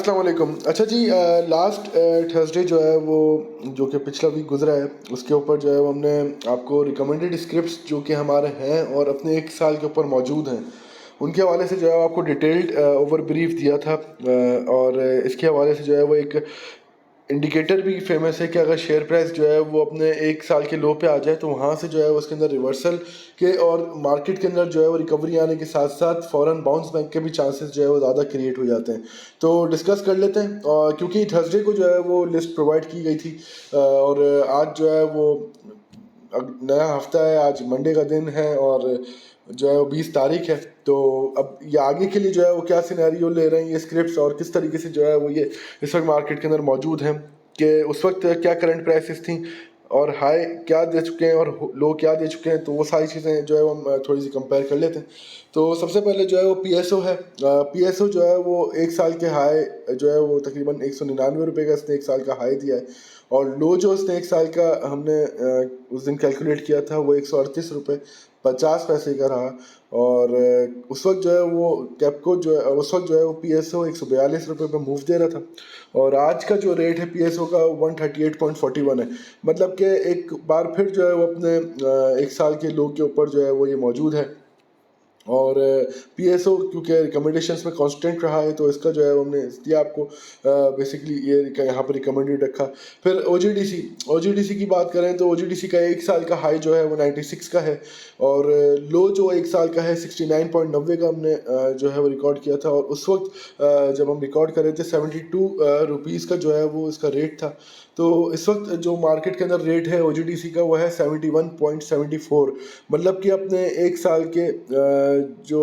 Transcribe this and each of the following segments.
अस्सलाम वालेकुम। अच्छा जी, लास्ट थर्सडे जो है वो जो कि पिछला वीक गुजरा है उसके ऊपर जो है वो हमने आपको रिकमेंडेड स्क्रिप्ट्स जो कि हमारे हैं और अपने एक साल के ऊपर मौजूद हैं उनके हवाले से जो है आपको डिटेल्ड ओवर ब्रीफ दिया था। और इसके हवाले से जो है वो एक इंडिकेटर भी फेमस है कि अगर शेयर प्राइस जो है वो अपने एक साल के लो पे आ जाए तो वहाँ से जो है उसके अंदर रिवर्सल के और मार्केट के अंदर जो है वो रिकवरी आने के साथ साथ फ़ौरन बाउंस बैक के भी चांसेस जो है वो ज़्यादा क्रिएट हो जाते हैं। तो डिस्कस कर लेते हैं, और क्योंकि थर्सडे को जो है वो लिस्ट प्रोवाइड की गई थी और आज जो है वो नया हफ्ता है, आज मंडे का दिन है और जो है वो 20 तारीख है। तो अब ये आगे के लिए जो है वो क्या सिनेरियो ले रहे हैं ये स्क्रिप्ट्स और किस तरीके से जो है वो ये इस वक्त मार्केट के अंदर मौजूद हैं कि उस वक्त क्या करंट प्राइसेस थी और हाई क्या दे चुके हैं और लो क्या दे चुके हैं, तो वो सारी चीज़ें जो है वो हम थोड़ी सी कंपेयर कर लेते हैं। तो सबसे पहले जो है वो पीएसओ है। पीएसओ जो है वो एक साल के हाई जो है वो तकरीबन 199 रुपये का इसने एक साल का हाई दिया है और लो जो उसने एक साल का हमने उस दिन कैलकुलेट किया था वो 138 रुपये 50 पैसे का रहा। और उस वक्त जो है वो कैपको जो है उस वक्त जो है वो पीएसओ 142 रुपये पे मूव दे रहा था और आज का जो रेट है पीएसओ का 138.41 है। मतलब कि एक बार फिर जो है वो अपने एक साल के लो के ऊपर जो है वो ये मौजूद है। और पीएसओ क्योंकि रिकमेंडेशंस में कांस्टेंट रहा है तो इसका जो है हमने इसलिए आपको बेसिकली ये यहाँ पर रिकमेंडेड रखा। फिर ओजीडीसी की बात करें तो ओजीडीसी का एक साल का हाई जो है वो 96 का है और लो जो एक साल का है 69.90 का हमने जो है वो रिकॉर्ड किया था और उस वक्त जब हम रिकॉर्ड कर रहे थे 72 रुपीज़ का जो है वो इसका रेट था। तो इस वक्त जो मार्केट के अंदर रेट है ओजीडीसी का वो है 71.74। मतलब कि अपने एक साल के जो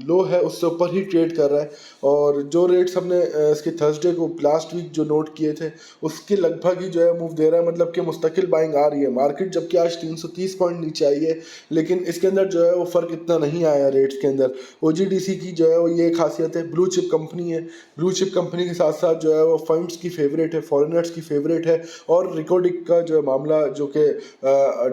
लो है उससे ऊपर ही ट्रेड कर रहा है और जो रेट्स हमने इसके थर्सडे को लास्ट वीक जो नोट किए थे उसके लगभग ही जो है मूव दे रहा है। मतलब कि मुस्तकिल बाइंग आ रही है मार्केट, जबकि आज 330 पॉइंट नीचे आई है लेकिन इसके अंदर जो है वो फ़र्क इतना नहीं आया रेट्स के अंदर। ओजीडीसी की जो है वो ये खासियत है, ब्लू चिप कंपनी है, ब्लू चिप कंपनी के साथ साथ जो है वो फंड्स की फेवरेट है, फॉरेनर्स की फेवरेट है और रिकॉर्डिक का जो मामला जो कि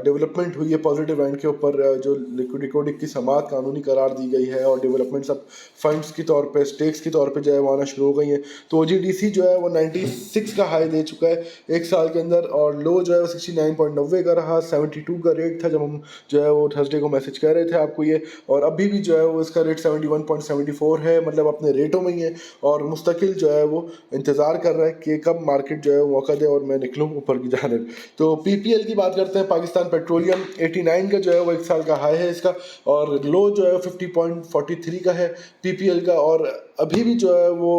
डेवलपमेंट हुई है पॉजिटिव एंड के ऊपर, जो रिकॉर्डिक की समात कानूनी करार दी गई है और डेवलपमेंट सब फंड्स की तौर पे स्टेक्स की तौर पे जो है वो आना शुरू हो गई हैं। तो ओजीडीसी जो है वो 96 का हाई दे चुका है एक साल के अंदर और लो जो है वो 69.90 का रहा। 72 का रेट था जब हम जो है वो थर्सडे को मैसेज कर रहे थे आपको ये, और अभी भी जो है वो इसका रेट 71.74 है, मतलब अपने रेटों में ही है और मुस्तकिल जो है वो इंतज़ार कर रहा है कि कब मार्केट जो है वो मौका दे और मैं निकलूँ ऊपर की जानिब। तो पीपीएल की बात करते हैं, पाकिस्तान पेट्रोलियम 89 का जो है वो एक साल का हाई है इसका और लो जो है 50.43 का है पीपीएल का। और अभी भी जो है वो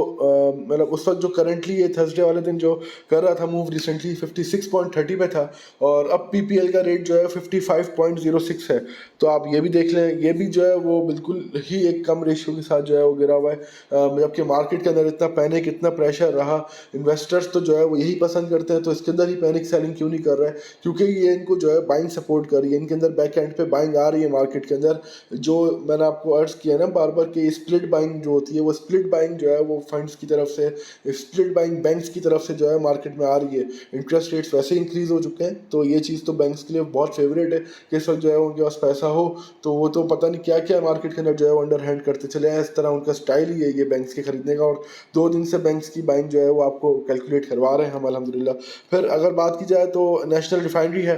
मतलब उस वक्त जो करंटली ये थर्सडे वाले दिन जो कर रहा था मूव रिसेंटली 56.30 पे था और अब पीपीएल का रेट जो है 55.06 है। तो आप ये भी देख लें, ये भी जो है वो बिल्कुल ही एक कम रेशियो के साथ जो है वो गिरा हुआ है। जबकि मार्केट के अंदर इतना पैनिक इतना प्रेशर रहा, इन्वेस्टर्स तो जो है वो यही पसंद करते हैं, तो इसके अंदर ही पैनिक सेलिंग क्यों नहीं कर रहा है? क्योंकि ये इनको जो है बाइंग सपोर्ट कर रही है, इनके अंदर बैक एंड पे बाइंग आ रही है मार्केट के अंदर। जो मैंने आपको अर्ज किया ना बार बार कि स्प्लिट बाइंग जो होती है वो स्प्लिट बाइंग जो है वो फंड्स की तरफ से, स्प्लिट बाइंग बैंक्स की तरफ से जो है मार्केट में आ रही है। इंटरेस्ट रेट्स वैसे इंक्रीज हो चुके हैं तो ये चीज़ तो बैंक्स के लिए बहुत फेवरेट है कि इस वक्त जो है उनके पास पैसा हो तो वो तो पता नहीं क्या क्या मार्केट के अंदर जो है वो अंडर हैंड करते चले हैं। इस तरह उनका स्टाइल ही है ये बैंक्स के खरीदने का और 2 दिन से बैंक्स की बाइंग जो है वो आपको कैलकुलेट करवा रहे हैं हम अल्हम्दुलिल्लाह। फिर अगर बात की जाए तो नेशनल रिफाइनरी है,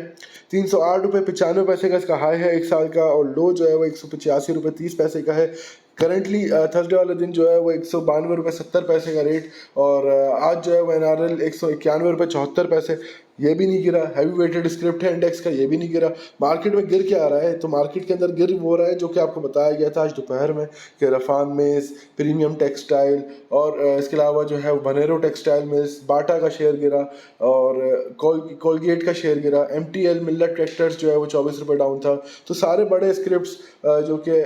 308 रुपये 95 पैसे का इसका हाई है एक साल का और लो जो है वो 185 रुपये 30 पैसे का है। करंटली थर्सडे वाले दिन जो है वो 192 रुपये 70 पैसे का रेट और आज जो है वो एनआरएल 191 रुपये 74 पैसे, ये भी नहीं गिरा। हैवी वेटेड स्क्रिप्ट है इंडेक्स का, ये भी नहीं गिरा। मार्केट में गिर क्या आ रहा है? तो मार्केट के अंदर गिर वो रहा है जो कि आपको बताया गया था आज दोपहर में कि रफान मिल्स, प्रीमियम टेक्सटाइल और इसके अलावा जो है बनेरो टेक्सटाइल मिल्स, बाटा का शेयर गिरा और कोलगेट का शेयर गिरा। एमटीएल मिल्लत ट्रैक्टर्स जो है वो 24 रुपये डाउन था। तो सारे बड़े स्क्रिप्ट्स जो कि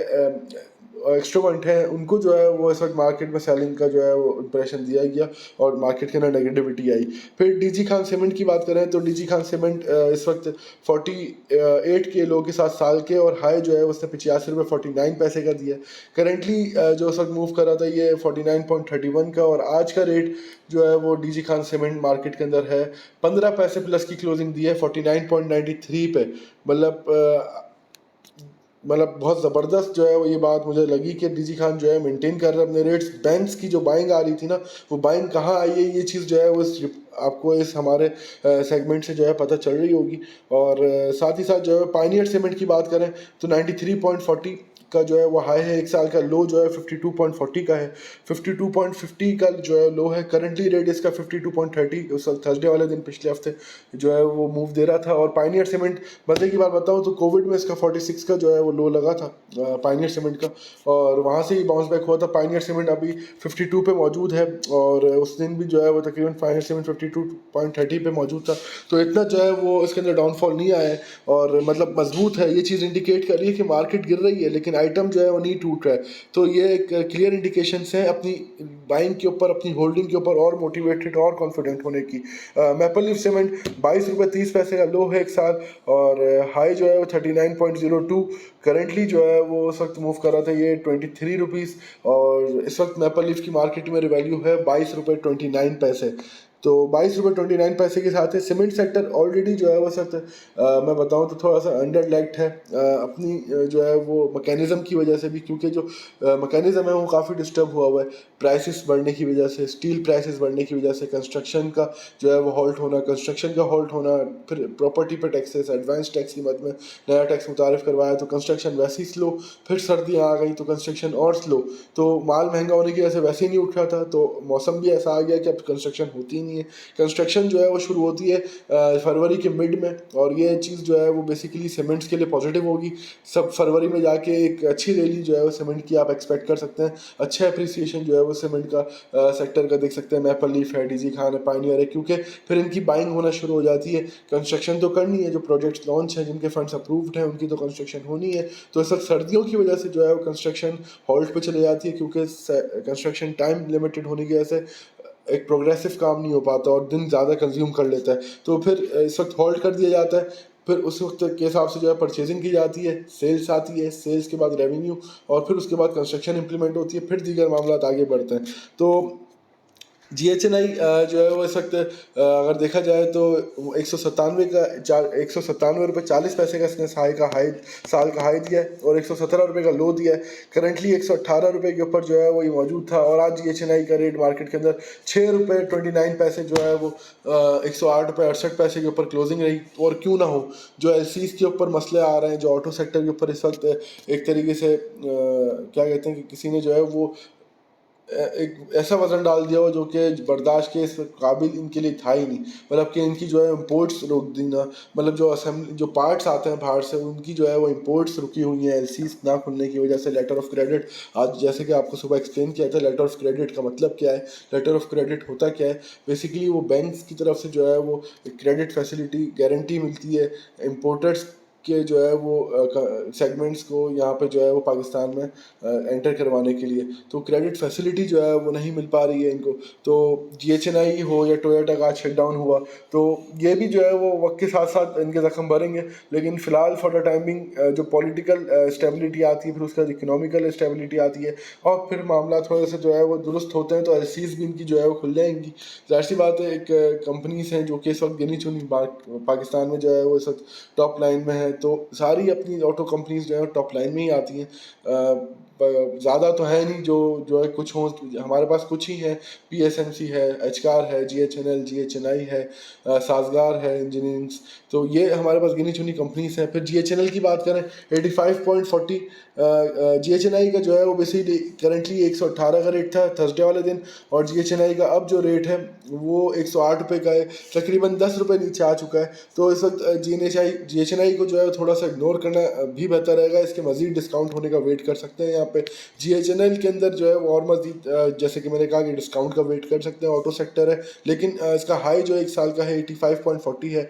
एक्स्ट्रोवर्ट हैं उनको जो है वो इस वक्त मार्केट में सेलिंग का जो है वो इंप्रेशन दिया गया और मार्केट के अंदर नेगेटिविटी आई। फिर डीजी खान सीमेंट की बात करें तो डीजी खान सीमेंट इस वक्त 48 के लो के साथ साल के और हाई जो है उसने 85 रुपये 49 पैसे का दिया। करेंटली जो इस वक्त मूव कर रहा था ये 49.31 का और आज का रेट जो है वो डीजी खान सीमेंट मार्केट के अंदर है 15 पैसे प्लस की क्लोजिंग दी है 49.93 पे। मतलब मतलब बहुत ज़बरदस्त जो है वो ये बात मुझे लगी कि डीजी खान जो है मेंटेन कर रहे हैं अपने रेट्स। बैंक्स की जो बाइंग आ रही थी ना, वो बाइंग कहाँ आई है, ये चीज़ जो है वो आपको इस हमारे सेगमेंट से जो है पता चल रही होगी। और साथ ही साथ जो है पायनियर सीमेंट की बात करें तो 93.40 का जो है वो हाई है, एक साल का लो जो है 52.40 का है। 52.50 का जो है लो है। करंटली रेट इसका 52.30 उस थर्सडे वाले दिन पिछले हफ्ते जो है वो मूव दे रहा था। और पायनियर सीमेंट मजे की बात बताऊँ तो कोविड में इसका 46 का जो है वो लो लगा था पायनियर सीमेंट का, और वहाँ से ही बाउंस बैक हुआ था। पायनियर सीमेंट अभी 52 पे मौजूद है, और उस दिन भी जो है वो तकरीबन पायनियर सीमेंट 52.30 पे मौजूद था। तो इतना जो है वो इसके अंदर डाउनफॉल नहीं आया है, और मतलब मजबूत है। ये चीज़ इंडिकेट कर रही है कि मार्केट गिर रही है लेकिन आइटम जो है वो नहीं टूट रहा है। तो ये एक क्लियर इंडिकेशन है अपनी बाइंग के ऊपर, अपनी होल्डिंग के ऊपर और मोटिवेटेड और कॉन्फिडेंट होने की। मैपल लीफ सीमेंट 22 रुपये 30 पैसे का लो है एक साल, और हाई जो है वो 39.02 करंटली जो है वो उस वक्त मूव कर रहा था ये 23 रुपीज़। और इस वक्त मैपल लीफ की मार्केट में वैल्यू है 22 रुपये 29 पैसे। तो 22 रुपये 29 पैसे के साथ है। सीमेंट सेक्टर ऑलरेडी जो है वो सख्त मैं बताऊं तो थोड़ा सा अंडर लेग्ड है अपनी जो है वो मैकेनिज़्म की वजह से भी, क्योंकि जो मैकेनिज़्म है वो काफ़ी डिस्टर्ब हुआ हुआ है प्राइसेस बढ़ने की वजह से, स्टील प्राइसेस बढ़ने की वजह से, कंस्ट्रक्शन का जो है वो हॉल्ट होना, कंस्ट्रक्शन का हॉल्ट होना, फिर प्रॉपर्टी पे टैक्सेस, एडवांस टैक्स की मद में नया टैक्स मुतारिफ करवाया तो कंस्ट्रक्शन वैसे ही स्लो, फिर सर्दियाँ आ गई तो कंस्ट्रक्शन और स्लो। तो माल महंगा होने की वजह से वैसे ही नहीं उठ रहा था, तो मौसम भी ऐसा आ गया कि अब कंस्ट्रक्शन होती ही नहीं है। कंस्ट्रक्शन जो है वो शुरू होती है फरवरी के मिड में, और ये चीज़ जो है वो बेसिकली सीमेंट्स के लिए पॉजिटिव होगी। सब फरवरी में जाके एक अच्छी रैली जो है वो सीमेंट की आप एक्सपेक्ट कर सकते हैं। अच्छा अप्रिसिएशन जो है वो सीमेंट का सेक्टर का देख सकते हैं। मैपल लीफ है, डीजी खान है, पायनियर है, क्योंकि फिर इनकी बाइंग होना शुरू हो जाती है। कंस्ट्रक्शन तो करनी है, जो प्रोजेक्ट्स लॉन्च हैं जिनके फंड्स अप्रूव्ड हैं उनकी तो कंस्ट्रक्शन होनी है। तो इस वक्त सर्दियों की वजह से जो है वो कंस्ट्रक्शन हॉल्ट पे चले जाती है, क्योंकि कंस्ट्रक्शन टाइम लिमिटेड होने की वजह से एक प्रोग्रेसिव काम नहीं हो पाता और दिन ज़्यादा कंज्यूम कर लेता है। तो फिर इस वक्त होल्ड कर दिया जाता है। फिर उस वक्त के हिसाब से जो है परचेजिंग की जाती है, सेल्स आती है, सेल्स के बाद रेवेन्यू, और फिर उसके बाद कंस्ट्रक्शन इंप्लीमेंट होती है, फिर दीगर मामला आगे बढ़ते हैं। तो GHNI जो है वो इस वक्त अगर देखा जाए तो 197 का 197 रुपये 40 पैसे का इसने हाई साल का हाई दिया है, और 117 रुपये का लो दिया है। करंटली 118 रुपये के ऊपर जो है वो ये मौजूद था, और आज GHNI का रेट मार्केट के अंदर 6 रुपये 29 पैसे जो है वो 108 रुपये 68 पैसे के ऊपर क्लोजिंग रही। और क्यों ना हो, जो LCs के ऊपर मसले आ रहे हैं, जो ऑटो सेक्टर के ऊपर इस वक्त एक तरीके से क्या कहते हैं कि किसी ने जो है वो एक ऐसा वज़न डाल दिया हो जो कि बर्दाश्त के इस काबिल इनके लिए था ही नहीं। मतलब कि इनकी जो है इम्पोर्ट्स रोक दी ना, मतलब जो असेंबली जो पार्ट्स आते हैं बाहर से उनकी जो है वो इम्पोर्ट्स रुकी हुई हैं LCs ना खुलने की वजह से। लेटर ऑफ क्रेडिट, आज जैसे कि आपको सुबह एक्सप्लेन किया था लेटर ऑफ क्रेडिट का मतलब क्या है। लेटर ऑफ क्रेडिट होता क्या है, बेसिकली वो बैंक्स की तरफ से जो है वो क्रेडिट फैसिलिटी गारंटी मिलती है इम्पोर्टर्स के जो है वो सेगमेंट्स को यहाँ पे जो है वो पाकिस्तान में एंटर करवाने के लिए। तो क्रेडिट फैसिलिटी जो है वो नहीं मिल पा रही है इनको। तो GHNI हो या टोयोटा का शट डाउन हुआ, तो ये भी जो है वो वक्त के साथ साथ इनके ज़ख्म भरेंगे। लेकिन फ़िलहाल फॉर द टाइमिंग जो पॉलिटिकल स्टेबिलिटी आती है, फिर उसके बाद इकोनॉमिकल स्टेबिलिटी आती है, और फिर मामला थोड़े से जो है वो दुरुस्त होते हैं, तो LCs भी इनकी जो है वो खुल जाएंगी। जाहिर सी बात है, एक कंपनीज हैं जो कि इस वक्त गिनी चुनी पाकिस्तान में जो है वो इस वक्त टॉप लाइन में है। तो सारी अपनी ऑटो कंपनीज जो है टॉप लाइन में ही आती हैं। ज़्यादा तो है नहीं जो है, कुछ हो हमारे पास कुछ ही है। PSMC है, एचकार है, GHNL GHNI है, साजगार है इंजीनियरिंग। तो ये हमारे पास गिनी चुनी कंपनीज हैं। फिर GHNL की बात करें 85.40 GHNI का जो है वो बेसिकली करंटली 118 का रेट था थर्सडे वाले दिन, और GHNI का अब जो रेट है वो 108 रुपये का है, तकरीबन 10 रुपये नीचे आ चुका है। तो इस वक्त GHNI को जो है थोड़ा सा इग्नोर करना भी बेहतर रहेगा। इसके मज़ीद डिस्काउंट होने का वेट कर सकते हैं यहाँ पे। GHNL के अंदर जो है वो और मज़ीद जैसे कि मैंने कहा कि डिस्काउंट का वेट कर सकते हैं, ऑटो सेक्टर है। लेकिन इसका हाई जो एक साल का है 85.40 है,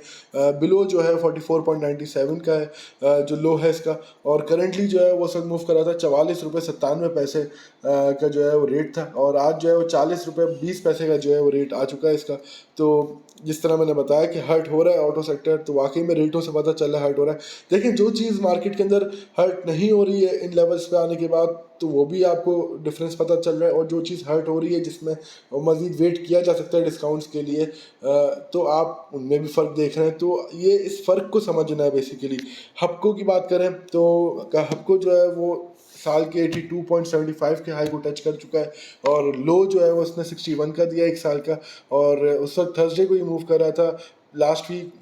बिलो जो है 44.97 का है जो लो है इसका। और करंटली जो है वो सब मूव कर रहा था 44 रुपये 97 पैसे का जो है वो रेट था, और आज जो है वो 40 रुपये 20 पैसे का जो है वो रेट आ चुका है इसका। तो जिस तरह मैंने बताया कि हर्ट हो रहा है ऑटो सेक्टर, तो वाकई में रेटों से पता चल रहा है हर्ट हो रहा है। देखिए, जो चीज़ मार्केट के अंदर हर्ट नहीं हो रही है इन लेवल्स पे आने के बाद, तो वो भी आपको डिफरेंस पता चल रहा है, और जो चीज़ हर्ट हो रही है जिसमें मज़ीद वेट किया जा सकता है डिस्काउंट्स के लिए, तो आप उनमें भी फ़र्क देख रहे हैं। तो ये इस फ़र्क को समझना है बेसिकली। हपको की बात करें तो हपको जो है वो साल के 82.75 के हाई को टच कर चुका है, और लो जो है वो उसने 61 का दिया एक साल का, और उस वक्त थर्सडे को ही मूव कर रहा था लास्ट वीक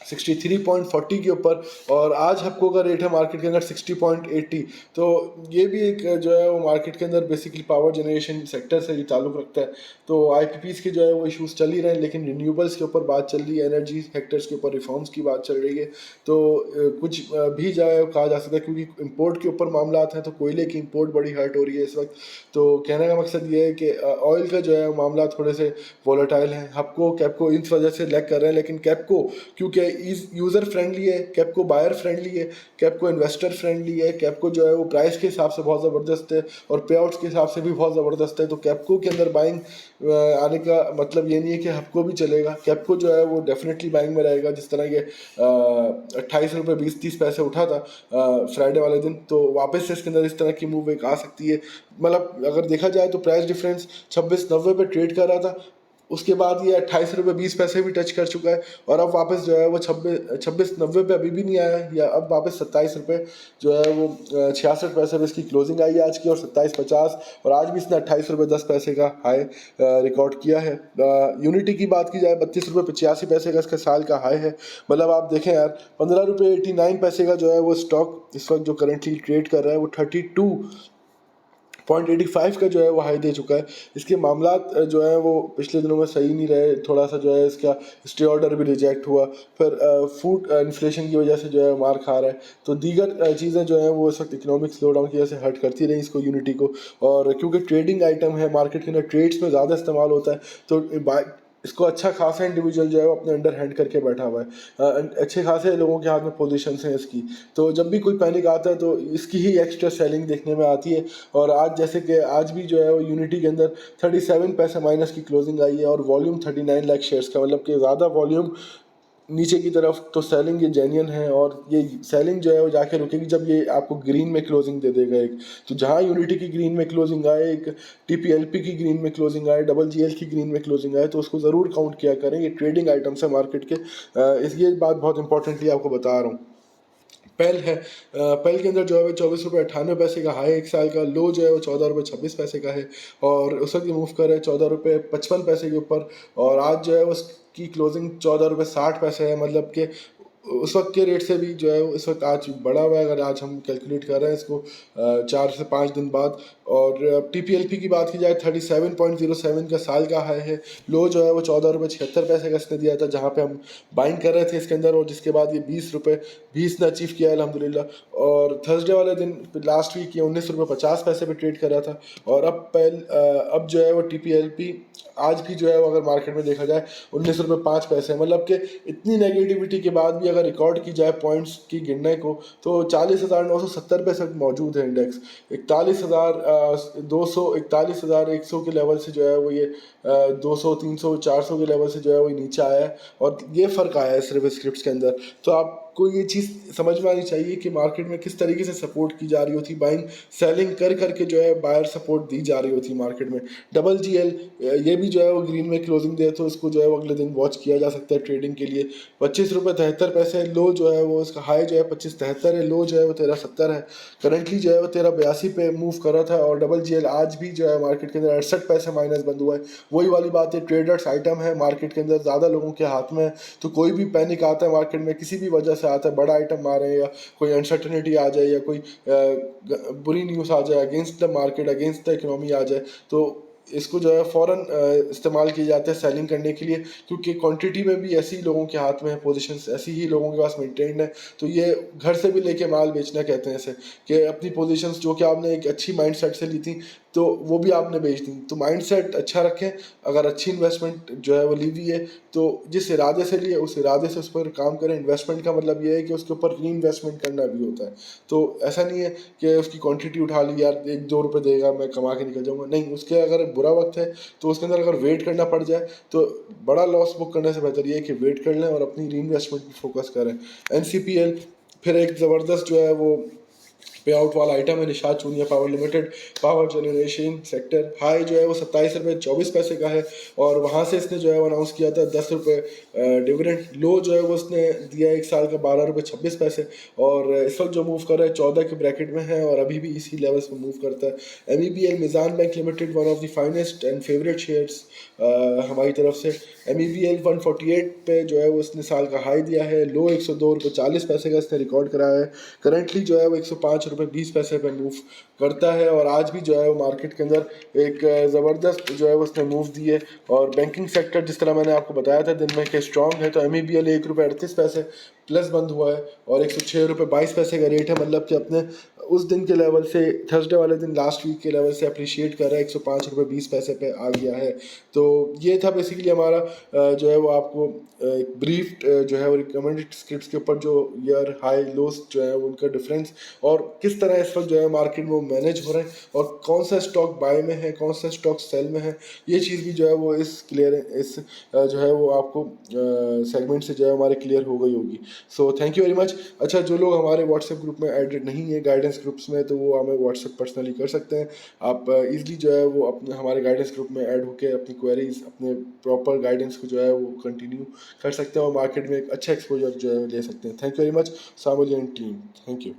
63.40 के ऊपर, और आज हपको का रेट है मार्केट के अंदर 60.80। तो ये भी एक जो है वो मार्केट के अंदर बेसिकली पावर जनरेशन सेक्टर से ही ताल्लुक़ रखता है। तो आईपीपीज के जो है वो इश्यूज चल ही रहे हैं, लेकिन रिन्यूएबल्स के ऊपर बात चल रही है, एनर्जी सेक्टर्स के ऊपर रिफॉर्म्स की बात चल रही है। तो कुछ भी जो है कहा जा सकता है, क्योंकि इम्पोर्ट के ऊपर मामला हैं, तो कोयले की इम्पोर्ट बड़ी हर्ट हो रही है इस वक्त। तो कहने का मकसद ये है कि ऑयल का जो है मामला थोड़े से वॉलेटाइल हैं। हपको कैपको इस वजह से लैग कर रहे हैं, लेकिन कैपको क्योंकि यूज़र फ्रेंडली है, कैपको बायर फ्रेंडली है, कैपको इन्वेस्टर फ्रेंडली है, कैपको जो है वो प्राइस के हिसाब से बहुत ज़बरदस्त है और पे आउट्स के हिसाब से भी बहुत ज़बरदस्त है। तो कैपको के अंदर बाइंग आने का मतलब ये नहीं है कि हपको भी चलेगा। कैपको जो है वो डेफिनेटली बाइंग में रहेगा। जिस तरह ये 28 रुपये 20-30 पैसे उठा था फ्राइडे वाले दिन, तो वापस से इसके अंदर इस तरह की मूव एक आ सकती है। मतलब अगर देखा जाए तो प्राइस डिफरेंस 26.90 पे ट्रेड कर रहा था, उसके बाद ये 28 रुपये 20 पैसे भी टच कर चुका है, और अब वापस जो है वो 26.90 पे अभी भी नहीं आया है, या अब वापस 27 रुपये जो है वो 66 पैसे पे इसकी क्लोजिंग आई है आज की, और 27.50, और आज भी इसने 28 रुपये 10 पैसे का हाई रिकॉर्ड किया है। यूनिटी की बात की जाए 32 रुपये 85 पैसे का इसका साल का हाई है। मतलब आप देखें यार, 15 रुपये 89 पैसे का जो है वो स्टॉक इस वक्त जो करंटली ट्रेड कर रहा है वो 32.85 का जो है वो हाई दे चुका है। इसके मामलात जो है वो पिछले दिनों में सही नहीं रहे, थोड़ा सा जो है इसका स्टे ऑर्डर भी रिजेक्ट हुआ, फिर फूड इन्फ्लेशन की वजह से जो है मार खा रहा है। तो दीगर चीज़ें जो हैं वो इस वक्त इकोनॉमिक स्लो डाउन की वजह से हर्ट करती रही इसको, यूनिटी को। और क्योंकि ट्रेडिंग आइटम है, मार्केट के अंदर ट्रेड्स में ज़्यादा इस्तेमाल होता है, तो इसको अच्छा खासा इंडिविजुअल जो है वो अपने अंडर हैंड करके बैठा हुआ है। अच्छे खासे लोगों के हाथ में पोजीशंस हैं इसकी। तो जब भी कोई पैनिक आता है तो इसकी ही एक्स्ट्रा सेलिंग देखने में आती है। और आज जैसे कि आज भी जो है वो यूनिटी के अंदर 37 पैसे माइनस की क्लोजिंग आई है, और वॉल्यूम 39 लाख शेयर्स का, मतलब कि ज़्यादा वॉल्यूम नीचे की तरफ। तो सेलिंग ये जेन्युइन है, और ये सेलिंग जो है वो जाके रुकेगी जब ये आपको ग्रीन में क्लोजिंग दे देगा एक। तो जहाँ यूनिटी की ग्रीन में क्लोजिंग आए, एक टीपीएलपी की ग्रीन में क्लोजिंग आए, डबल जीएल की ग्रीन में क्लोजिंग आए, तो उसको ज़रूर काउंट किया करें। ये ट्रेडिंग आइटम्स है मार्केट के, ये बात बहुत इंपॉर्टेंटली आपको बता रहा हूँ। पेल है, पेल के अंदर जो है 24 रुपये 98 पैसे का हाई एक साल का, लो जो है वो 14 रुपये 26 पैसे का है, और उस वक्त मूव कर रहे हैं 14 रुपये 55 पैसे के ऊपर। और आज जो है उसकी क्लोजिंग 14 रुपये 60 पैसे है, मतलब कि उस वक्त के रेट से भी जो है वो इस वक्त आज बढ़ा हुआ है, अगर आज हम कैलकुलेट कर रहे हैं इसको 4 से 5 दिन बाद। और टीपीएलपी की बात की जाए 37.07 का साल का हाई है, लो जो है वो 14 रुपये 76 पैसे का इसने दिया था, जहाँ पे हम बाइंग कर रहे थे इसके अंदर, और जिसके बाद ये 20 रुपये 20 ने अचीव किया है अल्हम्दुलिल्लाह। और थर्सडे वाले दिन लास्ट वीक ये 19 रुपये 50 पैसे पे ट्रेड कर रहा था, और अब जो है वो टीपीएलपी आज भी जो है वो अगर मार्केट में देखा जाए 19 रुपये 5 पैसे, मतलब कि इतनी नेगेटिविटी के बाद भी अगर रिकॉर्ड की जाए पॉइंट्स की गिनने को, तो 40,970 पे तक मौजूद है इंडेक्स। 41,200 41,100 के लेवल से जो है वो ये 200 300 400 के लेवल से जो है वो नीचे आया है, और ये फ़र्क आया है सिर्फ स्क्रिप्ट्स के अंदर। तो आपको ये चीज़ समझ में आनी चाहिए कि मार्केट में किस तरीके से सपोर्ट की जा रही होती, बाइंग सेलिंग कर करके जो है बायर सपोर्ट दी जा रही होती मार्केट में। डबल जीएल ये भी जो है वो ग्रीन में क्लोजिंग दे, तो इसको जो है वो अगले दिन वॉच किया जा सकता है ट्रेडिंग के लिए। 25 रुपये 73 पैसे, लो जो है वो इसका हाई जो है 25.73 है, लो जो है वो 13.70 है। करंटली जो है वो 13.82 पे मूव कर रहा था, और डबल जीएल आज भी जो है मार्केट के अंदर 68 पैसे माइनस बंद हुआ है। वही वाली बात है, ट्रेडर्स आइटम है मार्केट के अंदर, ज़्यादा लोगों के हाथ में है, तो कोई भी पैनिक आता है मार्केट में किसी भी वजह से आता है, बड़ा आइटम आ रहे हैं, या कोई अनसर्टनिटी आ जाए, या कोई बुरी न्यूज़ आ जाए against the market, against the economy आ जाए, तो इसको जो है फ़ौरन इस्तेमाल किए जाते हैं सेलिंग करने के लिए, क्योंकि क्वांटिटी में भी ऐसी ही लोगों के हाथ में है, पोजीशंस ऐसी ही लोगों के पास मेंटेन्ड है। तो ये घर से भी लेके माल बेचना कहते हैं इसे, कि अपनी पोजीशंस जो कि आपने एक अच्छी माइंडसेट से ली थी, तो वो भी आपने बेच दी। तो माइंडसेट अच्छा रखें, अगर अच्छी इन्वेस्टमेंट जो है वो ली हुई है, तो जिस इरादे से लिए उस इरादे से उस पर काम करें। इन्वेस्टमेंट का मतलब ये है कि उसके ऊपर री इन्वेस्टमेंट करना भी होता है। तो ऐसा नहीं है कि उसकी क्वांटिटी उठा ली, यार 1-2 रुपये देगा मैं कमा के निकल जाऊँगा, नहीं, उसके अगर बुरा वक्त है तो उसके अंदर अगर वेट करना पड़ जाए, तो बड़ा लॉस बुक करने से बेहतर ये है कि वेट कर लें और अपनी री इन्वेस्टमेंट पर फोकस करें। NCPL फिर एक ज़बरदस्त जो है वो पे आउट वाला आइटम है Nishad Chunian power limited, power generation sector. High जो है वो 27 रुपये 24 पैसे का है और वहाँ से इसने जो है वो अनाउंस किया था 10 रुपये डिविडेंड। लो जो है वो उसने दिया 1 साल का 12 रुपये 26 पैसे और इस वक्त जो मूव कर रहा है 14 के ब्रैकेट में है और अभी भी इसी लेवल्स पर मूव करता है। MEBL Meezan bank limited one of the finest and favourite shares हमारी तरफ से। MEBL 148 पे जो है वो इसने साल का हाई दिया है, लो 102 रुपये 40 पैसे का इसने रिकॉर्ड कराया है। करंटली जो है वो 105 रुपये 20 पैसे पे मूव करता है और आज भी जो है वो मार्केट के अंदर एक ज़बरदस्त जो है वो उसने मूव दी है। और बैंकिंग सेक्टर जिस तरह मैंने आपको बताया था दिन में कि स्ट्रॉन्ग है, तो MEBL 1 रुपये 38 पैसे प्लस बंद हुआ है और 106 रुपये 22 पैसे का रेट है, मतलब कि अपने उस दिन के लेवल से थर्सडे वाले दिन लास्ट वीक के लेवल से अप्रिशिएट कर रहा है, 105 रुपये 20 पैसे पे आ गया है। तो ये था बेसिकली हमारा जो है वो आपको एक ब्रीफ जो है वो रिकमेंडेड स्क्रिप्ट्स के ऊपर जो ईयर हाई लोस जो है उनका डिफरेंस और किस तरह इस वक्त जो है मार्केट में वो मैनेज हो रहे हैं और कौन सा स्टॉक बाय में है, कौन सा स्टॉक सेल में है, ये चीज़ भी जो है वो इस जो है वो आपको सेगमेंट से जो है हमारे क्लियर हो गई होगी। So thank you very much. अच्छा, जो लोग हमारे व्हाट्सएप ग्रुप में एडेड नहीं है गाइडेंस ग्रुप्स में, तो वो हमें व्हाट्सएप पर्सनली कर सकते हैं। आप इजीली जो है वो अपने हमारे गाइडेंस ग्रुप में ऐड होकर अपनी क्वेरीज अपने प्रॉपर गाइडेंस को जो है वो कंटिन्यू कर सकते हैं और मार्केट में एक अच्छा एक्सपोजर जो है ले सकते हैं। Thank you very much Samolian team, thank you.